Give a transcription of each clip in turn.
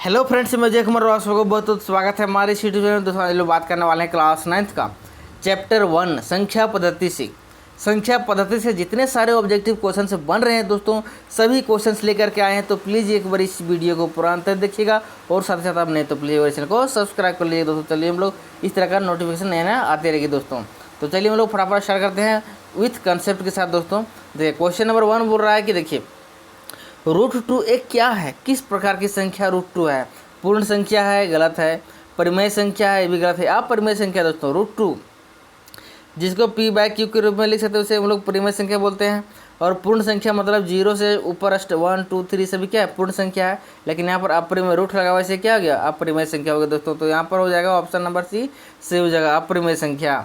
Hello friends, मैं जय कुमार राव को बहुत बहुत स्वागत है हमारे इस यूट्यूब चैनल। दोस्तों आज लोग बात करने वाले हैं क्लास 9th का चैप्टर 1 संख्या पद्धति से। संख्या पद्धति से जितने सारे ऑब्जेक्टिव क्वेश्चन बन रहे हैं दोस्तों, सभी क्वेश्चंस लेकर के आए हैं। तो प्लीज़ एक बार इस वीडियो को पूरा अंत तक देखिएगा और साथ ही साथ आप नहीं तो प्लीज़ मेरे चैनल को सब्सक्राइब कर लीजिए दोस्तों। चलिए हम लोग इस तरह का नोटिफिकेशन नया नया आते रहेगी दोस्तों। तो चलिए हम लोग फटाफट स्टार्ट करते हैं विथ कंसेप्ट के साथ दोस्तों। देखिए क्वेश्चन नंबर 1 बोल रहा है कि देखिए √2 एक क्या है, किस प्रकार की संख्या √2 है। पूर्ण संख्या है, गलत है। परिमेय संख्या है, ये भी गलत है। अपरिमेय संख्या दोस्तों √2 जिसको p/q के रूप में लिख सकते हैं उसे हम लोग परिमेय संख्या बोलते हैं। और पूर्ण संख्या मतलब 0 से ऊपर 1 2 3 सभी क्या है, पूर्ण संख्या है। लेकिन यहाँ पर अपरिमेय रूट लगा हुआ है, इसे क्या हो गया, अपरिमेय संख्या हो गया दोस्तों। तो यहाँ पर हो जाएगा ऑप्शन नंबर सी से हो जाएगा अपरिमेय संख्या।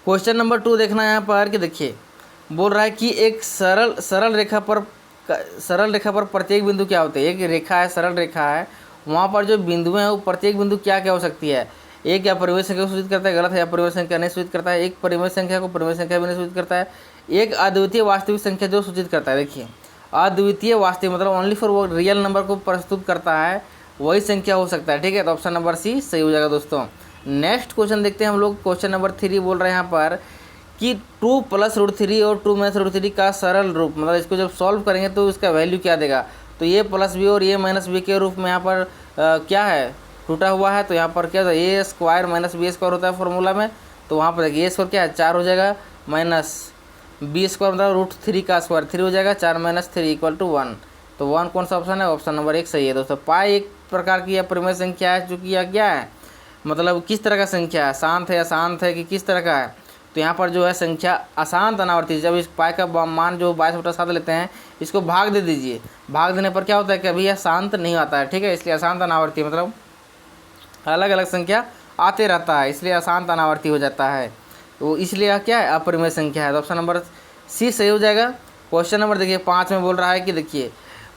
क्वेश्चन नंबर 2 देखना है यहाँ पर कि देखिए बोल रहा है कि एक सरल रेखा पर प्रत्येक बिंदु क्या होते हैं। एक रेखा है, सरल रेखा है, वहाँ पर जो बिंदुएं हैं वो प्रत्येक बिंदु क्या क्या हो सकती है। एक या परिमेय संख्या को सूचित करता है, गलत है। अपरिमेय संख्या नहीं सूचित करता है। एक परिमेय संख्या को परिमेय संख्या भी नहीं सूचित करता है। एक अद्वितीय वास्तविक संख्या जो सूचित करता है। देखिए अद्वितीय वास्तविक मतलब ओनली फॉर वो रियल नंबर को प्रस्तुत करता है, वही संख्या हो सकता है। ठीक है, तो ऑप्शन नंबर सी सही हो जाएगा दोस्तों। नेक्स्ट क्वेश्चन देखते हैं हम लोग। क्वेश्चन नंबर 3 बोल रहे हैं यहाँ पर कि 2 + √3 और 2 - √3 का सरल रूप, मतलब इसको जब सॉल्व करेंगे तो इसका वैल्यू क्या देगा। तो ये +b और ये -b के रूप में यहाँ पर क्या है, टूटा हुआ है। तो यहाँ पर क्या होता है, a² - b² होता है फॉर्मूला में। तो वहाँ पर देखिए a² क्या है, 4 हो जाएगा, -b² मतलब √3 का स्क्वायर 3 हो जाएगा, 4 - 3 = 1। तो 1 कौन सा ऑप्शन है, ऑप्शन नंबर 1 सही है दोस्तों। पाई एक प्रकार की अपरिमेय संख्या है, जो कि यह क्या है, मतलब किस तरह का संख्या है, शांत है, अशांत है कि किस तरह का है। तो यहाँ पर जो है संख्या अशांत अनावर्ती, जब इस पाई का मान जो 22/7 लेते हैं, इसको भाग दे दीजिए। भाग देने पर क्या होता है, कभी यह शांत नहीं आता है। ठीक है, इसलिए अशांत अनावर्ती मतलब अलग अलग संख्या आते रहता है, इसलिए अशांत अनावर्ती हो जाता है। तो इसलिए यह क्या है, अपरिमेय संख्या है। तो ऑप्शन नंबर सी सही हो जाएगा। क्वेश्चन नंबर देखिए 5 में बोल रहा है कि देखिए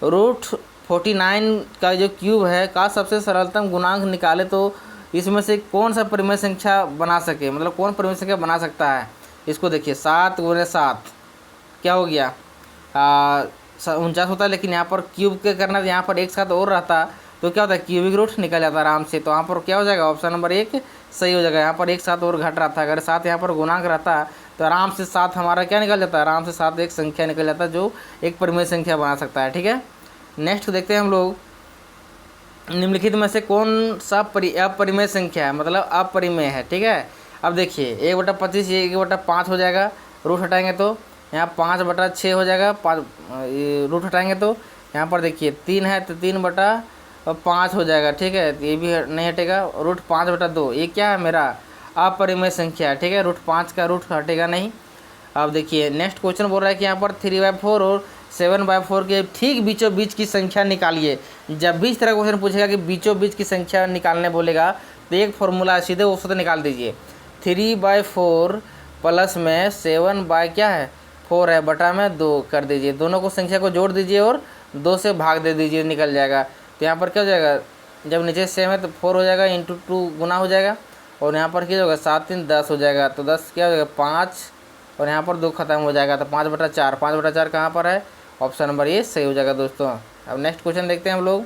√49 का जो क्यूब है का सबसे सरलतम गुणांक निकाले तो इसमें से कौन सा परिमेय संख्या बना सके, मतलब कौन परिमेय संख्या बना सकता है। इसको देखिए 7 × 7 क्या हो गया, 49 होता है। लेकिन यहाँ पर क्यूब के करना, यहाँ पर एक साथ और रहता तो क्या होता है, क्यूबिक रूट निकल जाता आराम से। तो यहाँ पर क्या हो जाएगा, ऑप्शन नंबर 1 सही हो जाएगा। यहाँ पर एक साथ और घट रहा था, अगर 7 यहाँ पर गुणांक रहता तो आराम से 7 हमारा क्या निकल जाता है, आराम से 7 एक संख्या निकल जाता है जो एक परिमेय संख्या बना सकता है। ठीक है, नेक्स्ट देखते हैं हम लोग। निम्नलिखित में से कौन सा अपरिमेय संख्या है, मतलब अपरिमेय है। ठीक है, अब देखिए 1/25 1/5 हो जाएगा, रूट हटाएंगे तो यहाँ 5/6 हो जाएगा। रूट हटाएंगे तो यहाँ पर देखिए 3 है तो 3/5 हो जाएगा। ठीक है, ये भी नहीं हटेगा। √5/2 ये क्या है, मेरा अपरिमेय संख्या। ठीक है, √5 का रूट हटेगा नहीं। अब देखिए नेक्स्ट क्वेश्चन बोल रहा है कि यहाँ पर 3/4 और 7/4 के ठीक बीचों बीच की संख्या निकालिए। जब भी इस तरह क्वेश्चन पूछेगा कि बीचों बीच की संख्या निकालने बोलेगा तो एक फॉर्मूला है, सीधे उससे निकाल दीजिए। 3/4 प्लस में 7/4 है बटा में 2 कर दीजिए। दोनों को संख्या को जोड़ दीजिए और 2 से भाग दे दीजिए, निकल जाएगा। तो यहाँ पर क्या हो जाएगा, जब नीचे सेम है तो 4 हो जाएगा, × 2 गुना हो जाएगा। और यहाँ पर क्या होगा, 7 3 10 हो जाएगा। तो 10 क्या हो जाएगा, 5 और यहाँ पर 2 खत्म हो जाएगा। तो 5/4 5/4 कहाँ पर है, ऑप्शन नंबर ये सही हो जाएगा दोस्तों। अब नेक्स्ट क्वेश्चन देखते हैं हम लोग।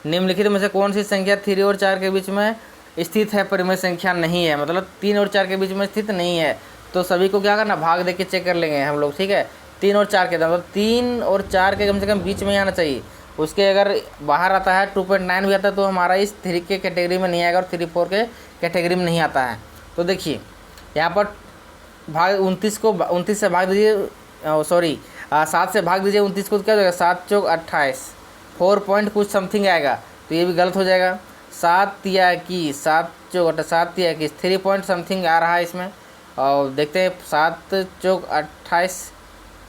निम्नलिखित में से कौन सी संख्या 3 और 4 के बीच में स्थित है, परिमेय संख्या नहीं है, मतलब 3 और 4 के बीच में स्थित नहीं है। तो सभी को क्या करना, भाग दे के चेक कर लेंगे हम लोग। ठीक है, 3 और 4 के मतलब 3 और 4 के कम से कम बीच में ही आना चाहिए। उसके अगर बाहर आता है 2.9 भी आता है तो हमारा इस 3 के कैटेगरी में नहीं आएगा और 3 4 के कैटेगरी में नहीं आता है। तो देखिए यहाँ पर भाग 29 से भाग दीजिए, सॉरी 7 से भाग दीजिए 29 को, क्या हो जाएगा, 7 चौक 28, 4 पॉइंट कुछ समथिंग आएगा। तो ये भी गलत हो जाएगा। 7 या 21, 7 चौक 7 या 21, 3 पॉइंट समथिंग आ रहा है इसमें। और देखते हैं 7 चौक 28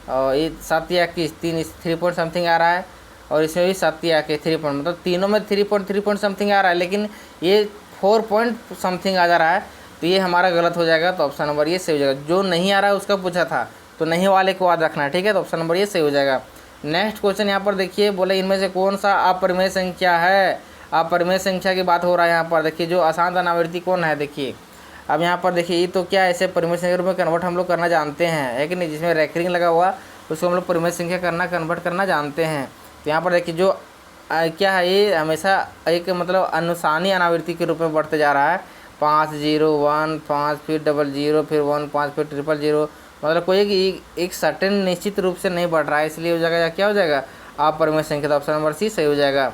और ये 7 या 21, 3 पॉइंट समथिंग आ रहा है। और इसमें भी 7 या 21 3 पॉइंट, मतलब तीनों में 3 पॉइंट समथिंग आ रहा है, लेकिन ये 4 पॉइंट समथिंग आ जा रहा है। तो ये हमारा गलत हो जाएगा। तो ऑप्शन नंबर ये सही हो जाएगा। जो नहीं आ रहा है उसका पूछा था, तो नहीं वाले को याद रखना है। ठीक है, तो ऑप्शन नंबर ये सही हो जाएगा। नेक्स्ट क्वेश्चन यहाँ पर देखिए, बोले इनमें से कौन सा अपरिमेय संख्या है। अपरिमेय संख्या की बात हो रहा है यहाँ पर। देखिए जो अशांत अनावर्ती कौन है, देखिए अब यहाँ पर देखिए ये तो क्या है, ऐसे परिमेय संख्या में कन्वर्ट हम लोग करना जानते हैं, है कि नहीं। जिसमें रेकरिंग लगा हुआ उसको हम लोग परिमेय संख्या कन्वर्ट करना जानते हैं। तो यहाँ पर देखिए जो क्या है, ये हमेशा एक मतलब अनुसानी अनावृत्ति के रूप में बढ़ते जा रहा है। 5 0 1 5 फिर 00 फिर 1 5 फिर 000, मतलब कोई एक सर्टेन निश्चित रूप से नहीं बढ़ रहा है, इसलिए हो जाएगा या क्या हो जाएगा अपरिमेय संख्या। तो ऑप्शन नंबर सी सही हो जाएगा।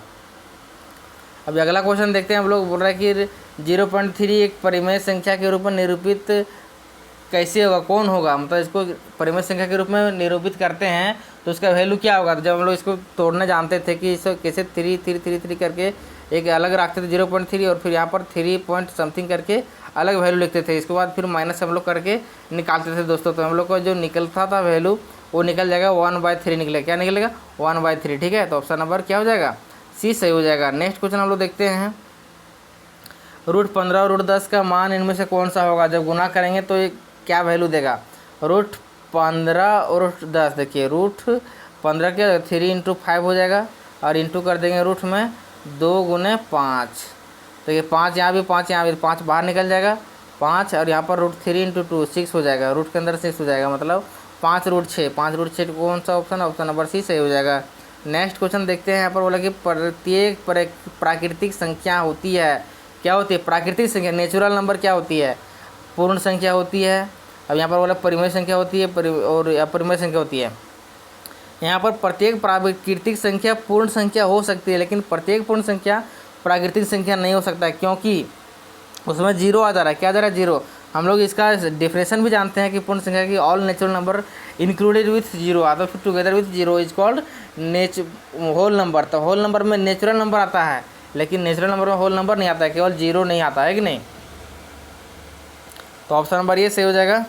अभी अगला क्वेश्चन देखते हैं। हम लोग बोल रहे हैं कि 0.3 एक परिमेय संख्या के रूप में निरूपित कैसे होगा, कौन होगा, मतलब इसको परिमेय संख्या के रूप में निरूपित करते हैं तो उसका वैल्यू क्या होगा। तो जब हम लोग इसको तोड़ने जानते थे कि इसको कैसे 3 3 3 3 करके एक अलग रखते थे 0.3 और फिर यहाँ पर 3 पॉइंट समथिंग करके अलग वैल्यू लिखते थे, इसके बाद फिर माइनस हम लोग करके निकालते थे दोस्तों। तो हम लोग को जो निकलता था वैल्यू वो निकल जाएगा 1/3 निकलेगा। क्या निकलेगा 1/3, ठीक है। तो ऑप्शन नंबर क्या हो जाएगा सी सही हो जाएगा। नेक्स्ट क्वेश्चन हम लोग देखते हैं। √15 और √10 का मान इनमें से कौन सा होगा, जब गुना करेंगे तो ये क्या वैल्यू देगा। √15 और √10, देखिए √15 के 3 × 5 हो जाएगा और इंटू कर देंगे रूट में 2 × 5। देखिए 5 यहाँ भी 5 यहाँ भी 5 बाहर निकल जाएगा 5 और यहाँ पर √3 × 2 6 हो जाएगा, रूट के अंदर 6 हो जाएगा, मतलब 5√6 5√6 कौन सा ऑप्शन, ऑप्शन नंबर सी सही हो जाएगा। नेक्स्ट क्वेश्चन देखते हैं। यहाँ पर बोला कि प्रत्येक प्राकृतिक संख्या होती है, क्या होती है प्राकृतिक संख्या, नेचुरल नंबर क्या होती है, पूर्ण संख्या होती है। अब यहाँ पर बोला परिमेय संख्या होती है और अपरिमेय संख्या होती है। यहाँ पर प्रत्येक प्राकृतिक संख्या पूर्ण संख्या हो सकती है, लेकिन प्रत्येक पूर्ण संख्या प्राकृतिक संख्या नहीं हो सकता है, क्योंकि उसमें जीरो आ जा रहा है। क्या आ जा रहा है जीरो। हम लोग इसका डेफिनेशन भी जानते हैं कि पूर्ण संख्या की all natural number included with zero आता है, together with zero is called whole number. तो होल नंबर में नेचुरल नंबर आता है, लेकिन नेचुरल नंबर में होल नंबर नहीं आता है, केवल जीरो नहीं आता है कि नहीं। तो ऑप्शन नंबर ये सही हो जाएगा।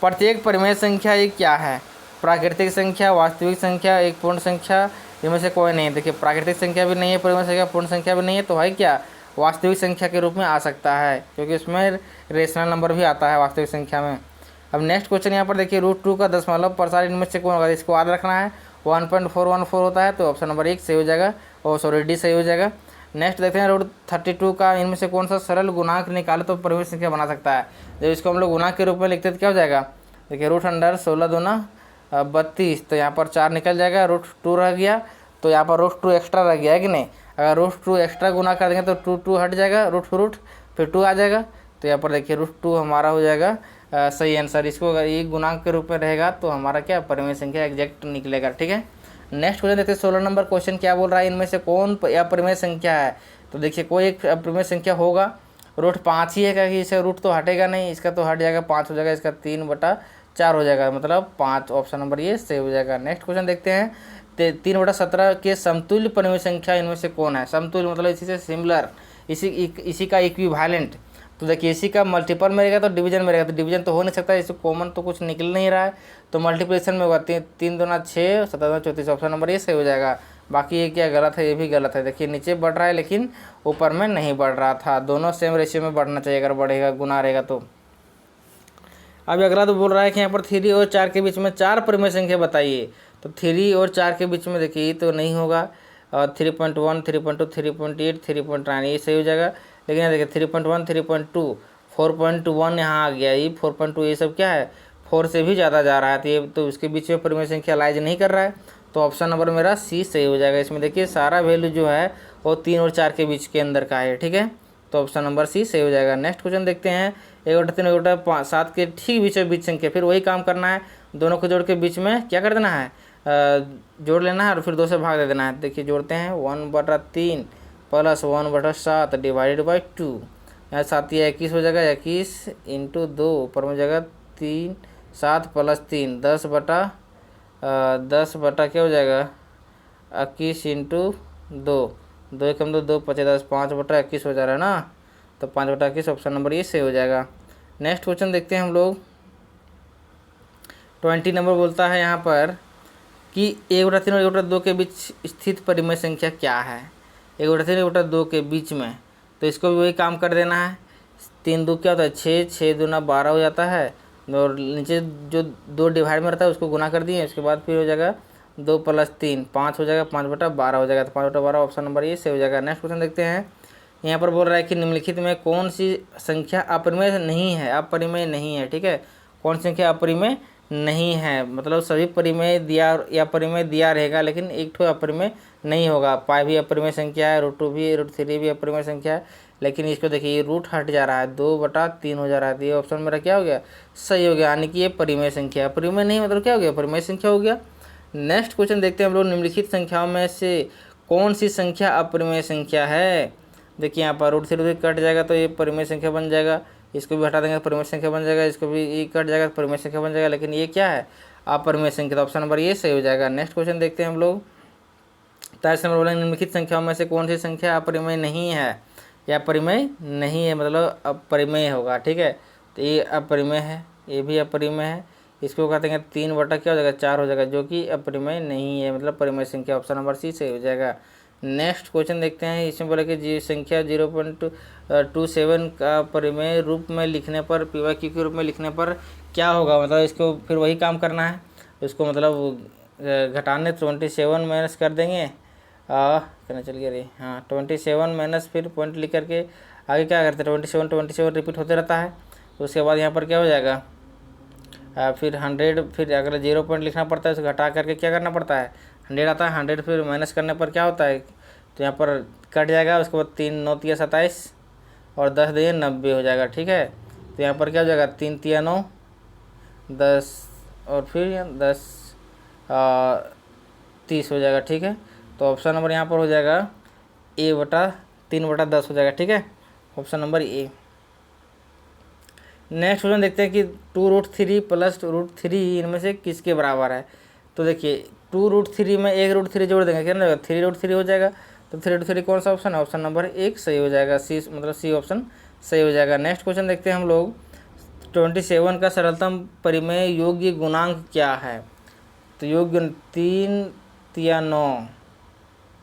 प्रत्येक परिमेय संख्या ये क्या है, प्राकृतिक संख्या, वास्तविक संख्या, एक पूर्ण संख्या, इनमें से कोई नहीं। देखिए प्राकृतिक संख्या भी नहीं है, परिमेय संख्या, पूर्ण संख्या भी नहीं है, तो है क्या वास्तविक संख्या के रूप में आ सकता है, क्योंकि उसमें रेशनल नंबर भी आता है वास्तविक संख्या में। अब नेक्स्ट क्वेश्चन यहाँ पर देखिए √2 का दशमलव प्रसार इनमें से कौन होगा, इसको याद रखना है। 1.414 होता है, तो ऑप्शन नंबर 1 सही हो जाएगा, और सॉरी डी सही हो जाएगा। नेक्स्ट देखते हैं √32 का इनमें से कौन सा सरल गुणांक निकाले तो परिमेय संख्या बना सकता है। जब इसको हम लोग गुणांक के रूप में लिखते हैं तो क्या हो जाएगा, देखिए √16 दूना 32, तो यहाँ पर 4 निकल जाएगा, √2 रह गया, तो यहाँ पर √2 एक्स्ट्रा रह गया है कि नहीं। अगर √2 एक्स्ट्रा गुना कर देंगे तो 2 हट जाएगा, रूट फिर 2 आ जाएगा, तो यहाँ पर देखिए √2 हमारा हो जाएगा सही आंसर। इसको अगर ये गुणांक के रूप में रहेगा तो हमारा क्या परिमेय संख्या एग्जैक्ट निकलेगा, ठीक है। नेक्स्ट क्वेश्चन देखते हैं 16 नंबर क्वेश्चन क्या बोल रहा है, इनमें से कौन अपरिमेय संख्या है। तो देखिए कोई एक अपरिमेय संख्या होगा, √5 ही है, कि इसे रूट तो हटेगा नहीं, इसका तो हट जाएगा 5 हो जाएगा, इसका 3/4 हो जाएगा, मतलब 5, ऑप्शन नंबर ये सही हो जाएगा। नेक्स्ट क्वेश्चन देखते हैं 3/17 के समतुल्य परिमेय संख्या इनमें से कौन है। समतुल्य मतलब इसी से सिमिलर, इसी का इक्विवेलेंट। तो देखिए इसी का मल्टीपल में रहेगा तो डिवीजन में रहेगा, तो डिवीजन तो हो नहीं सकता, इससे कॉमन तो कुछ निकल नहीं रहा है, तो मल्टीप्लिकेशन में होगा 3 दूना 6 7 दूना 34, ऑप्शन नंबर ये सही हो जाएगा। बाकी ये क्या गलत है, ये भी गलत है। देखिए नीचे बढ़ रहा है लेकिन ऊपर में नहीं बढ़ रहा था, दोनों सेम रेशियो में बढ़ना चाहिए, अगर बढ़ेगा गुना रहेगा तो। अभी अगला तो बोल रहा है कि यहाँ पर 3 और 4 के बीच में 4 परिमेय संख्या बताइए। तो 3 और 4 के बीच में देखिए ये तो नहीं होगा, 3.1 3.2 3.8 3.9 ये सही हो जाएगा। लेकिन यहाँ देखिए 3.1 3.2 4.1 यहाँ आ गया, ये 4.2 ये सब क्या है 4 से भी ज़्यादा जा रहा है, तो ये तो उसके बीच में परिमेय संख्या लाइज नहीं कर रहा है, तो ऑप्शन नंबर मेरा सी सही हो जाएगा। इसमें देखिए सारा वैल्यू जो है वो 3 और 4 के बीच के अंदर का है, ठीक है, तो ऑप्शन नंबर सी सही हो जाएगा। नेक्स्ट क्वेश्चन देखते हैं 1/3 1/7 के ठीक बीचों बीच संख्या, फिर वही काम करना है, दोनों को जोड़ के बीच में क्या कर देना है, जोड़ लेना है और फिर 2 से भाग दे देना है। देखिए जोड़ते हैं 1/3 प्लस 1/7 डिवाइडेड बाई 2, यहाँ 7 या 21 हो जाएगा, 21 × 2 ऊपर में हो जाएगा 3 7 + 3 10 बटा क्या हो जाएगा 21 × 2 2 एकम 2 2 5 10 5/21 हो जा रहा है ना, तो 5/21 ऑप्शन नंबर ये सही हो जाएगा। नेक्स्ट क्वेश्चन देखते हैं हम लोग 20 नंबर बोलता है यहाँ पर कि 1/3 और 1/2 के बीच स्थित परिमेय संख्या क्या है। 1/3 और 1/2 के बीच में, तो इसको भी वही काम कर देना है। 3 2 क्या होता है 6 6 दूना 12 हो जाता है, और नीचे जो 2 डिवाइड में रहता है उसको गुना कर दिए, उसके बाद फिर हो जाएगा 2 + 3 5 हो जाएगा, 5/12 हो जाएगा, तो 5/12 ऑप्शन नंबर ये से हो जाएगा। नेक्स्ट क्वेश्चन देखते हैं। यहाँ पर बोल रहा है कि निम्नलिखित में कौन सी संख्या अपरिमेय नहीं है, अपरिमेय नहीं है, ठीक है, कौन सी संख्या अपरिमेय नहीं है, मतलब सभी परिमेय दिया या परिमेय दिया रहेगा, लेकिन एक ठो अपरिमेय नहीं होगा। पाई भी अपरिमेय संख्या है, √2 भी, √3 भी अपरिमेय संख्या है, लेकिन इसको देखिए ये रूट हट जा रहा है, 2/3 हो जा रहा है। तो ये ऑप्शन मेरा क्या हो गया, सही हो गया, यानी कि ये परिमेय संख्या है। परिमेय नहीं मतलब क्या हो गया, परिमेय संख्या हो गया। नेक्स्ट क्वेश्चन देखते हैं हम लोग, निम्नलिखित संख्याओं में से कौन सी संख्या अपरिमेय संख्या है। देखिए यहाँ पर √3 कट जाएगा तो ये परिमेय संख्या बन जाएगा, इसको भी हटा देंगे तो परिमेय संख्या बन जाएगा, इसको भी ये कट जाएगा तो परिमेय संख्या बन जाएगा, लेकिन ये क्या है, अपरिमेय संख्या। तो ऑप्शन नंबर ये सही हो जाएगा। नेक्स्ट क्वेश्चन देखते हैं हम लोग, 23 नंबर बोलेंगे, निम्नलिखित संख्याओं में से कौन सी संख्या अपरिमेय नहीं है, या परिमेय नहीं है मतलब अपरिमेय होगा। ठीक है, तो ये अपरिमेय है, ये भी अपरिमेय है, इसको कहते हैं 3 बटा क्या हो जाएगा, 4 हो जाएगा, जो कि अपरिमेय नहीं है मतलब परिमेय संख्या। ऑप्शन नंबर सी सही हो जाएगा। नेक्स्ट क्वेश्चन देखते हैं, इसमें बोला कि जी संख्या 0.27 का परिमेय रूप में लिखने पर, PYQ के रूप में लिखने पर क्या होगा, मतलब इसको फिर वही काम करना है, इसको मतलब घटाने 27 माइनस कर देंगे, कहना चल गया रे, हाँ 27 माइनस फिर पॉइंट लिख करके आगे क्या करते हैं, 27 रिपीट होते रहता है। तो उसके बाद यहाँ पर क्या हो जाएगा, फिर 100, फिर अगर 0 पॉइंट लिखना पड़ता है, उसको घटा करके क्या करना पड़ता है, 100 आता है, 100 फिर माइनस करने पर क्या होता है, तो यहाँ पर कट जाएगा, उसके बाद 3 9 तिया 27 और 10 दिए 90 हो जाएगा। ठीक है, तो यहाँ पर क्या हो जाएगा, 3 तिया 9 10 और फिर 10 30 हो जाएगा। ठीक है, तो ऑप्शन नंबर यहाँ पर हो जाएगा A/3/10 हो जाएगा। ठीक है, option number A. Next question देखते हैं कि 2√3 प्लस √3 इनमें से किसके बराबर है। तो देखिए 2√3 में एक √3 जोड़ देंगे, क्या ना 3√3 हो जाएगा। तो 3√3 कौन सा ऑप्शन है, ऑप्शन नंबर 1 सही हो जाएगा, सी मतलब सी ऑप्शन सही हो जाएगा। नेक्स्ट क्वेश्चन देखते हैं हम लोग, 27 का सरलतम परिमेय योग्य गुणांक क्या है। तो योग्य 3 तिया 9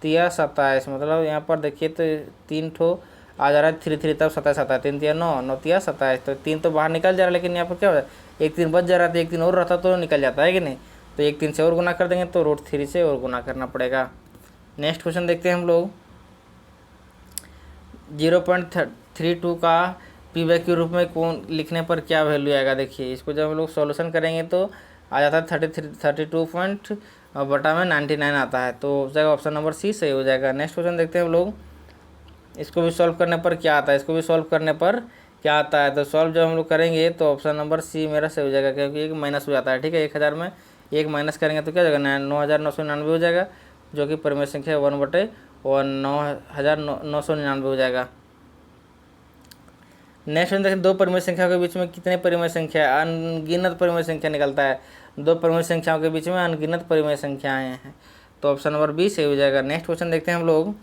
तिया 27, मतलब यहाँ पर देखिए तो 3 ठो आ जा रहा है, 3 3 तब 27 आता है, 3 तिया 9 9 तिया 27, तो 3 तो बाहर निकल जा रहा है, लेकिन यहाँ पर क्या हो रहा है, एक 3 बच जा रहा था, एक 3 और रहता तो निकल जाता है कि नहीं। तो एक 3 से और गुना कर देंगे तो √3 से और गुना करना पड़ेगा। नेक्स्ट क्वेश्चन देखते हैं हम लोग, 0.32 का PYQ के रूप में कौन लिखने पर क्या वैल्यू आएगा। देखिए इसको जब हम लोग सॉल्यूशन करेंगे तो आ जाता है 32.99 आता है, तो हो जाएगा ऑप्शन नंबर सी सही हो जाएगा। नेक्स्ट क्वेश्चन देखते हैं हम लोग, इसको भी सॉल्व करने पर क्या आता है, इसको भी सॉल्व करने पर क्या आता है। तो सॉल्व जब हम लोग करेंगे तो ऑप्शन नंबर सी मेरा सही हो जाएगा, क्योंकि एक माइनस हो जाता है। ठीक है, 1000 में एक माइनस करेंगे तो क्या हो जाएगा, 9999 हो जाएगा, जो कि परिमेय संख्या 1/99999 हो जाएगा। नेक्स्ट देखिए, दो परिमेय संख्या के बीच में कितने परिमेय संख्या, अनगिनत परिमेय संख्या निकलता है। दो परिमेय संख्याओं के बीच में अनगिनत परिमेय संख्याएं हैं, तो ऑप्शन नंबर बी सही हो जाएगा। नेक्स्ट क्वेश्चन देखते हैं हम लोग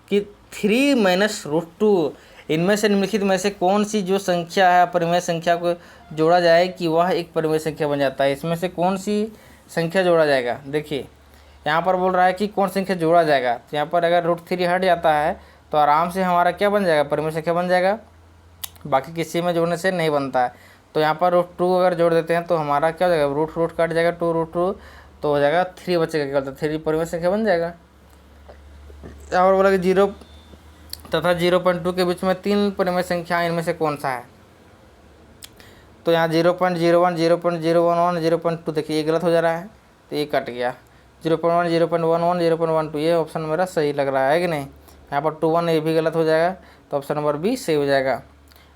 कि 3 - √2 इनमें से निम्नलिखित में से कौन सी जो संख्या है परिमेय संख्या को जोड़ा जाए कि वह एक परिमेय संख्या बन जाता है। इसमें से कौन सी संख्या जोड़ा जाएगा। देखिए यहाँ पर बोल रहा है कि कौन संख्या जोड़ा जाएगा, तो यहाँ पर अगर √3 हट जाता है तो आराम से हमारा क्या बन जाएगा, परिमेय संख्या बन जाएगा, बाकी किसी में जोड़ने से नहीं बनता है। तो यहाँ पर √2 अगर जोड़ देते हैं तो हमारा क्या हो जाएगा, रूट कट जाएगा, 2√2 तो हो जाएगा 3 बचेगा, क्या बोलते हैं 3 परिमेय संख्या बन जाएगा। यहाँ पर बोला कि 0 तथा 0.2 के बीच में 3 परिमेय संख्या इनमें से कौन सा है। तो यहाँ 0.01 0.011 0.2 देखिए ये गलत हो जा रहा है, तो ये कट गया। 0.1 0.11 0.12 ये ऑप्शन मेरा सही लग रहा है कि नहीं। यहाँ पर 21 ये भी गलत हो जाएगा, तो ऑप्शन नंबर बी सही हो जाएगा।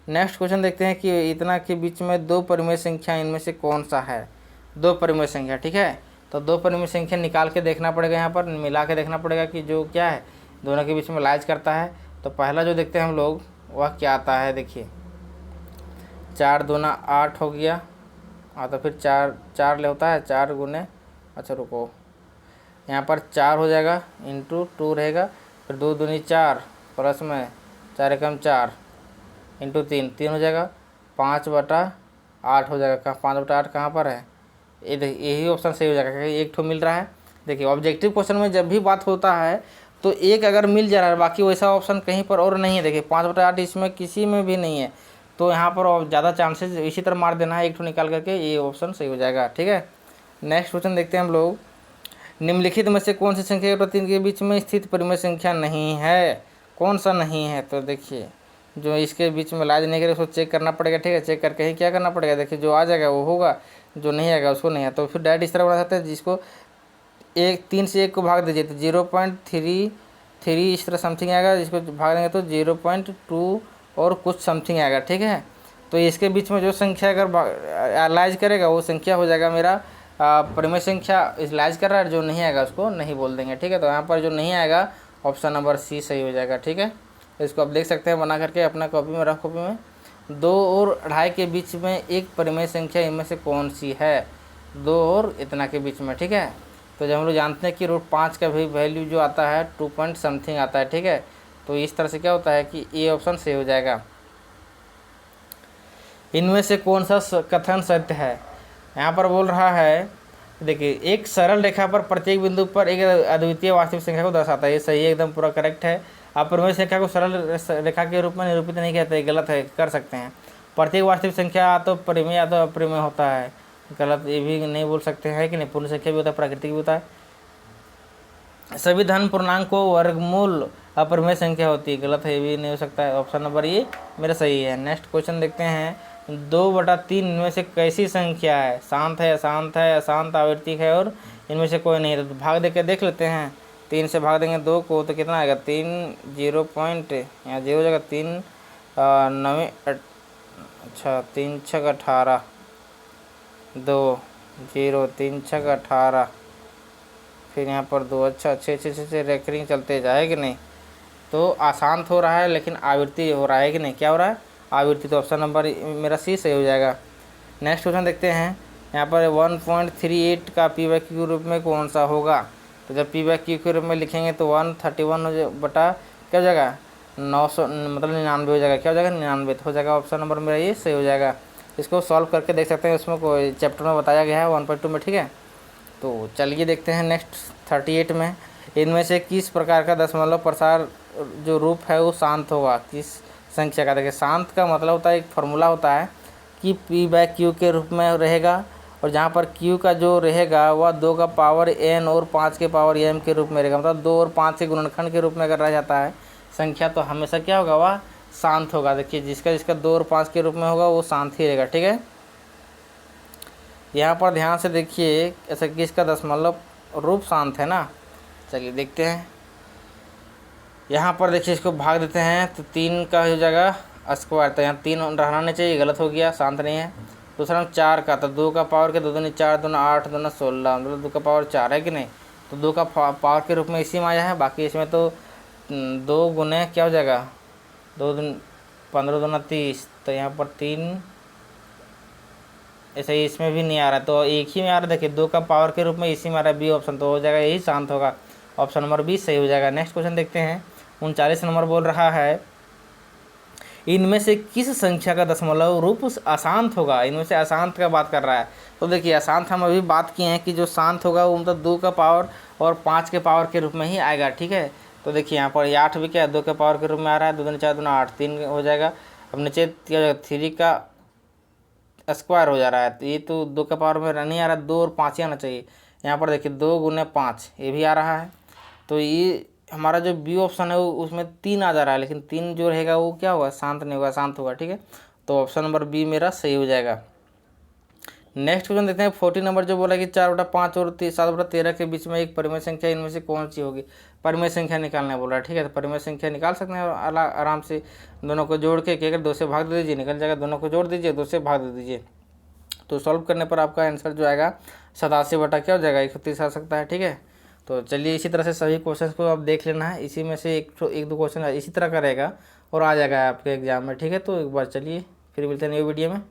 नेक्स्ट क्वेश्चन देखते हैं कि इतना के बीच में 2 परिमेय संख्या इनमें से कौन सा है। 2 परिमेय संख्या, ठीक है, तो 2 परिमेय संख्या निकाल के देखना पड़ेगा, यहाँ पर मिला के देखना पड़ेगा कि जो क्या है दोनों के बीच में लाइज करता है। तो पहला जो देखते हैं हम लोग वह क्या आता है, देखिए 4 दूना 8 हो गया, तो फिर 4 ले होता है 4 गुने, अच्छा रुको, यहाँ पर 4 हो जाएगा इंटू 2 रहेगा, फिर 2 दूनी 4 प्लस में 4 एकम 4 इंटू 3 हो जाएगा, 5/8 हो जाएगा। 5/8 कहाँ पर है, ये देखिए यही ऑप्शन सही हो जाएगा, क्योंकि एक ठो मिल रहा है। देखिए ऑब्जेक्टिव क्वेश्चन में जब भी बात होता है तो एक अगर मिल जा रहा है, बाकी वैसा ऑप्शन कहीं पर और नहीं है। देखिए 5/8 इसमें किसी में भी नहीं है, तो यहाँ पर ज़्यादा चांसेस इसी तरह मार देना है, एक ठो निकाल करके, ये ऑप्शन सही हो जाएगा। ठीक है, नेक्स्ट क्वेश्चन देखते हैं हम लोग, निम्नलिखित में से कौन सी संख्या के 3 के बीच में स्थित परिमेय संख्या नहीं है। कौन सा नहीं है, तो देखिए जो इसके बीच में लाज नहीं करे उसको चेक करना पड़ेगा। ठीक है, चेक करके ही क्या करना पड़ेगा, देखिए जो आ जाएगा वो होगा, जो नहीं आएगा उसको नहीं है। तो फिर डायरेक्ट इस तरह बना सकते हैं जिसको एक 3 से 1 को भाग दीजिए तो 0.33 इस तरह समथिंग आएगा, इसको भाग देंगे तो 0.2 और कुछ समथिंग आएगा, ठीक है। तो इसके बीच में जो संख्या अगर एनालाइज करेगा वो संख्या हो जाएगा मेरा परिमेय संख्या एनालाइज कर रहा है, जो नहीं आएगा उसको नहीं बोल देंगे, ठीक है। तो यहाँ पर जो नहीं आएगा ऑप्शन नंबर सी सही हो जाएगा, ठीक है। इसको आप देख सकते हैं बना करके अपना कॉपी में, रफ कॉपी में। 2 और 2.5 के बीच में एक परिमेय संख्या इनमें से कौन सी है? 2 और इतना के बीच में, ठीक है। तो जब हम लोग जानते हैं कि √5 का भी वैल्यू जो आता है 2 पॉइंट समथिंग आता है, ठीक है। तो इस तरह से क्या होता है कि ए ऑप्शन सही हो जाएगा। इनमें से कौन सा कथन सत्य है? यहाँ पर बोल रहा है, देखिए, एक सरल रेखा पर प्रत्येक बिंदु पर एक अद्वितीय वास्तविक संख्या को दर्शाता है। ये सही है, एकदम पूरा करेक्ट है। आप परिमेय संख्या को सरल रेखा के रूप में निरूपित नहीं कहते, गलत है, कर सकते हैं। प्रत्येक वास्तविक संख्या या तो परिमेय या तो अपरिमेय होता है, गलत, ये भी नहीं बोल सकते हैं कि नहीं। पूर्ण संख्या भी होता है, प्राकृतिक भी होता है। सभी धन पूर्णांक को वर्गमूल अपरिमेय संख्या होती है, गलत है, ये भी नहीं हो सकता है। ऑप्शन नंबर ये मेरा सही है। नेक्स्ट क्वेश्चन देखते हैं, 2/3 इनमें से कैसी संख्या है? शांत है, अशांत है, अशांत आवर्तिक है और इनमें से कोई नहीं है। तो भाग देकर देख लेते हैं। 3 से भाग देंगे 2 को तो कितना आएगा? 3 0 पॉइंट यहाँ 0 हो जाएगा, 3 9 अच्छा 3 6 18 2 0 3 6 18 फिर यहाँ पर 2 अच्छा अच्छे से रेकरिंग चलते जाए कि नहीं। तो आशांत हो रहा है लेकिन आवृत्ति हो रहा है कि नहीं, क्या हो रहा है? आवृत्ति। तो ऑप्शन नंबर मेरा सी सही हो जाएगा। नेक्स्ट क्वेश्चन देखते हैं। यहाँ पर 1.38 का p/q के रूप में कौन सा होगा? तो जब p/q के रूप में लिखेंगे तो 131 बटा क्या हो जाएगा? 900 मतलब 99 हो जाएगा। क्या हो जाएगा? 99 हो जाएगा। ऑप्शन नंबर मेरा ये सही हो जाएगा। इसको सॉल्व करके देख सकते हैं, उसमें कोई चैप्टर में बताया गया है 1.2 में, ठीक है। तो चलिए देखते हैं नेक्स्ट 38 में, इनमें से किस प्रकार का दशमलव प्रसार जो रूप है वो शांत होगा? किस संख्या का? देखिए, शांत का मतलब होता है, एक फार्मूला होता है कि p/q के रूप में रहेगा, और जहाँ पर q का जो रहेगा वह 2 का पावर n और 5 के पावर m के रूप में रहेगा। मतलब 2 और 5 के गुणनखंड के रूप में अगर रह जाता है संख्या तो हमेशा क्या होगा? वह शांत होगा। देखिए, जिसका 2 और 5 के रूप में होगा वो शांत ही रहेगा, ठीक है। यहाँ पर ध्यान से देखिए, ऐसा कि इसका दशमलव रूप शांत है ना। चलिए देखते हैं। यहाँ पर देखिए, इसको भाग देते हैं तो 3 का हो जाएगा स्क्वायर, तो यहाँ 3 रहना नहीं चाहिए, गलत हो गया, शांत नहीं है। दूसरा 4 का, तो 2 का पावर के 2 दूनी 4 दूना 8 दूना 16, मतलब 2 का पावर 4 है कि नहीं। तो 2 का पावर के रूप में इसी में आया है। बाकी इसमें तो 2 गुने क्या हो जाएगा? 2 दून 15 दूना 30, तो यहाँ पर 3 ऐसे ही इसमें भी नहीं आ रहा, तो एक ही में आ रहा है। देखिए, 2 का पावर के रूप में इसी में आ रहा है, बी ऑप्शन, तो हो जाएगा यही शांत होगा। ऑप्शन नंबर बी सही हो जाएगा। नेक्स्ट क्वेश्चन देखते हैं। 39 नंबर बोल रहा है, इनमें से किस संख्या का दशमलव रूप अशांत होगा? इनमें से अशांत का बात कर रहा है। तो देखिए, अशांत हम अभी बात किए हैं कि जो शांत होगा वो मतलब 2 का पावर और 5 के पावर के रूप में ही आएगा, ठीक है। तो देखिए, यहाँ पर 8 भी क्या है? 2 के पावर के रूप में आ रहा है, 2 दूनी 4 दूना 8, 3 हो जाएगा। अब नीचे क्या हो जाएगा? 3 का स्क्वायर हो जा रहा है, तो ये तो 2 के पावर में नहीं आ रहा, 2 और 5 ही आना चाहिए। यहाँ पर देखिए 2 गुने 5 ये भी आ रहा है, तो ये हमारा जो बी ऑप्शन है वो उसमें 3 आ जा रहा है, लेकिन 3 जो रहेगा वो क्या होगा? शांत नहीं होगा, शांत होगा, ठीक है। तो ऑप्शन नंबर बी मेरा सही हो जाएगा। नेक्स्ट क्वेश्चन देखते हैं। 40 नंबर जो बोला कि 4/5 और 7/13 के बीच में एक परिमेय संख्या इनमें से कौन सी होगी? परिमेय संख्या निकालना बोला है, ठीक है। तो परिमेय संख्या निकाल सकते हैं आराम से, दोनों को जोड़ के अगर 2 से भाग दे दीजिए निकल जाएगा, दोनों को जोड़ दीजिए 2 से भाग दे दीजिए, तो सॉल्व करने पर आपका आंसर जो आएगा 87 बटा क्या हो जाएगा? 31 आ सकता है, ठीक है। तो चलिए, इसी तरह से सभी क्वेश्चंस को आप देख लेना है, इसी में से एक दो क्वेश्चन इसी तरह का रहेगा और आ जाएगा आपके एग्जाम में, ठीक है। तो एक बार चलिए, फिर मिलते हैं न्यू वीडियो में।